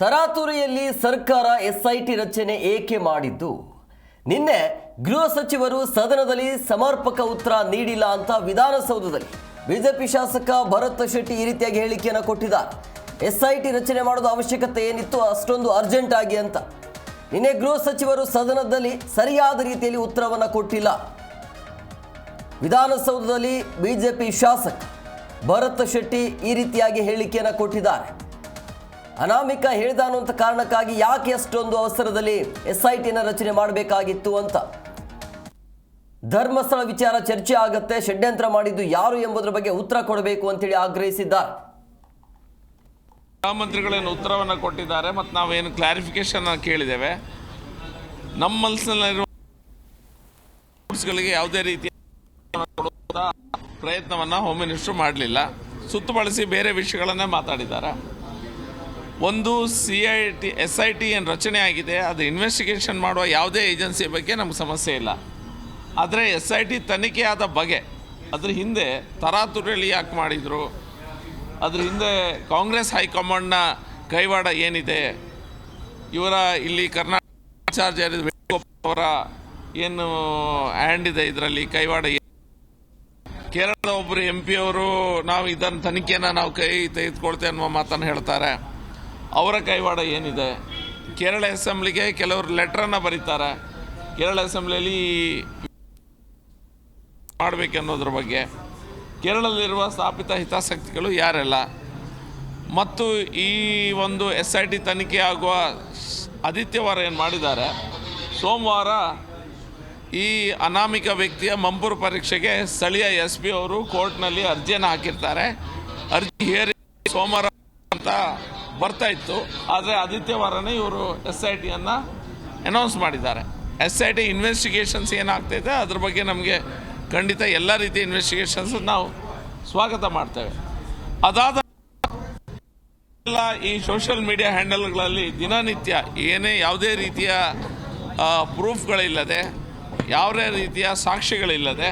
ತರಾತುರಿಯಲ್ಲಿ ಸರ್ಕಾರ ಎಸ್ಐಟಿ ರಚನೆ ಏಕೆ ಮಾಡಿದ್ದು? ನಿನ್ನೆ ಗೃಹ ಸಚಿವರು ಸದನದಲ್ಲಿ ಸಮರ್ಪಕ ಉತ್ತರ ನೀಡಿಲ್ಲ ಅಂತ ವಿಧಾನಸೌಧದಲ್ಲಿ ಬಿಜೆಪಿ ಶಾಸಕ ಭರತ್ ಶೆಟ್ಟಿ ಈ ರೀತಿಯಾಗಿ ಹೇಳಿಕೆಯನ್ನು ಕೊಟ್ಟಿದ್ದಾರೆ. ಎಸ್ಐಟಿ ರಚನೆ ಮಾಡೋದು ಅವಶ್ಯಕತೆ ಏನಿತ್ತು ಅಷ್ಟೊಂದು ಅರ್ಜೆಂಟ್ ಆಗಿ ಅಂತ. ನಿನ್ನೆ ಗೃಹ ಸಚಿವರು ಸದನದಲ್ಲಿ ಸರಿಯಾದ ರೀತಿಯಲ್ಲಿ ಉತ್ತರವನ್ನು ಕೊಟ್ಟಿಲ್ಲ. ವಿಧಾನಸೌಧದಲ್ಲಿ ಬಿಜೆಪಿ ಶಾಸಕ ಭರತ್ ಶೆಟ್ಟಿ ಈ ರೀತಿಯಾಗಿ ಹೇಳಿಕೆಯನ್ನು ಕೊಟ್ಟಿದ್ದಾರೆ. ಅನಾಮಿಕ ಹೇಳಿದ ಅನ್ನುವಂಥ ಕಾರಣಕ್ಕಾಗಿ ಯಾಕೆ ಅಷ್ಟೊಂದು ಅವಸರದಲ್ಲಿ ಎಸ್ಐಟಿನ ರಚನೆ ಮಾಡಬೇಕಾಗಿತ್ತು ಅಂತ. ಧರ್ಮಸ್ಥಳ ವಿಚಾರ ಚರ್ಚೆ ಆಗತ್ತೆ, ಷಡ್ಯಂತ್ರ ಮಾಡಿದ್ದು ಯಾರು ಎಂಬುದರ ಬಗ್ಗೆ ಉತ್ತರ ಕೊಡಬೇಕು ಅಂತೇಳಿ ಆಗ್ರಹಿಸಿದ್ದಾರೆ. ಮಂತ್ರಿಗಳೇನು ಉತ್ತರವನ್ನು ಕೊಟ್ಟಿದ್ದಾರೆ ಮತ್ತು ನಾವೇನು ಕ್ಲಾರಿಫಿಕೇಶನ್ ಕೇಳಿದ್ದೇವೆ. ನಮ್ಮ ಮನಸ್ಸಿನಲ್ಲಿರುವ ಯಾವುದೇ ರೀತಿಯ ಪ್ರಯತ್ನವನ್ನು ಹೋಮ್ ಮಿನಿಸ್ಟರ್ ಮಾಡಲಿಲ್ಲ. ಸುತ್ತು ಬಳಸಿ ಬೇರೆ ವಿಷಯಗಳನ್ನೇ ಮಾತಾಡಿದ್ದಾರೆ. ಒಂದು SIT ಏನು ರಚನೆ ಆಗಿದೆ, ಅದು ಇನ್ವೆಸ್ಟಿಗೇಷನ್ ಮಾಡುವ ಯಾವುದೇ ಏಜೆನ್ಸಿ ಬಗ್ಗೆ ನಮ್ಗೆ ಸಮಸ್ಯೆ ಇಲ್ಲ. ಆದರೆ SIT ತನಿಖೆ ಆದ ಬಗೆ, ಅದ್ರ ಹಿಂದೆ ತರಾತುರಿಯಲ್ಲಿ ಯಾಕೆ ಮಾಡಿದರು, ಅದ್ರ ಹಿಂದೆ ಕಾಂಗ್ರೆಸ್ ಹೈಕಮಾಂಡ್ನ ಕೈವಾಡ ಏನಿದೆ, ಇವರ ಇಲ್ಲಿ ಕರ್ನಾಟಕ ಚಾರ್ಜ್ ಅವರ ಏನು ಹ್ಯಾಂಡ್ ಇದೆ, ಇದರಲ್ಲಿ ಕೈವಾಡ, ಕೇರಳದ ಒಬ್ಬರು MP ಅವರು ನಾವು ಇದನ್ನು ತನಿಖೆಯನ್ನು ನಾವು ಕೈ ತೆಗೆದುಕೊಳ್ತೇವೆ ಅನ್ನುವ ಮಾತನ್ನು ಹೇಳ್ತಾರೆ. ಅವರ ಕೈವಾಡ ಏನಿದೆ, ಕೇರಳ ಅಸೆಂಬ್ಲಿಗೆ ಕೆಲವರು ಲೆಟ್ರನ್ನು ಬರೀತಾರೆ, ಕೇರಳ ಅಸೆಂಬ್ಲಿಯಲ್ಲಿ ಮಾಡಬೇಕನ್ನೋದ್ರ ಬಗ್ಗೆ. ಕೇರಳದಲ್ಲಿರುವ ಸ್ಥಾಪಿತ ಹಿತಾಸಕ್ತಿಗಳು ಯಾರೆಲ್ಲ, ಮತ್ತು ಈ ಒಂದು SIT ತನಿಖೆ ಆಗುವ ಆದಿತ್ಯವಾರ ಏನು ಮಾಡಿದ್ದಾರೆ, ಸೋಮವಾರ ಈ ಅನಾಮಿಕ ವ್ಯಕ್ತಿಯ ಮಂಪೂರು ಪರೀಕ್ಷೆಗೆ ಸ್ಥಳೀಯ SP ಅವರು ಕೋರ್ಟ್ನಲ್ಲಿ ಅರ್ಜಿಯನ್ನು ಹಾಕಿರ್ತಾರೆ. ಅರ್ಜಿ ಹೇರಿ ಸೋಮವಾರ ಅಂತ ಬರ್ತಾ ಇತ್ತು. ಆದರೆ ಆದಿತ್ಯವಾರನೇ ಇವರು SITಯನ್ನು ಅನೌನ್ಸ್ ಮಾಡಿದ್ದಾರೆ. SIT ಇನ್ವೆಸ್ಟಿಗೇಷನ್ಸ್ ಏನಾಗ್ತಾಯಿದೆ ಅದ್ರ ಬಗ್ಗೆ ನಮಗೆ ಖಂಡಿತ ಎಲ್ಲ ರೀತಿಯ ಇನ್ವೆಸ್ಟಿಗೇಷನ್ಸ್ ನಾವು ಸ್ವಾಗತ ಮಾಡ್ತೇವೆ. ಅದಾದ ಈ ಸೋಷಿಯಲ್ ಮೀಡಿಯಾ ಹ್ಯಾಂಡಲ್ಗಳಲ್ಲಿ ದಿನನಿತ್ಯ ಯಾವುದೇ ರೀತಿಯ ಪ್ರೂಫ್ಗಳಿಲ್ಲದೆ, ಯಾವುದೇ ರೀತಿಯ ಸಾಕ್ಷಿಗಳಿಲ್ಲದೆ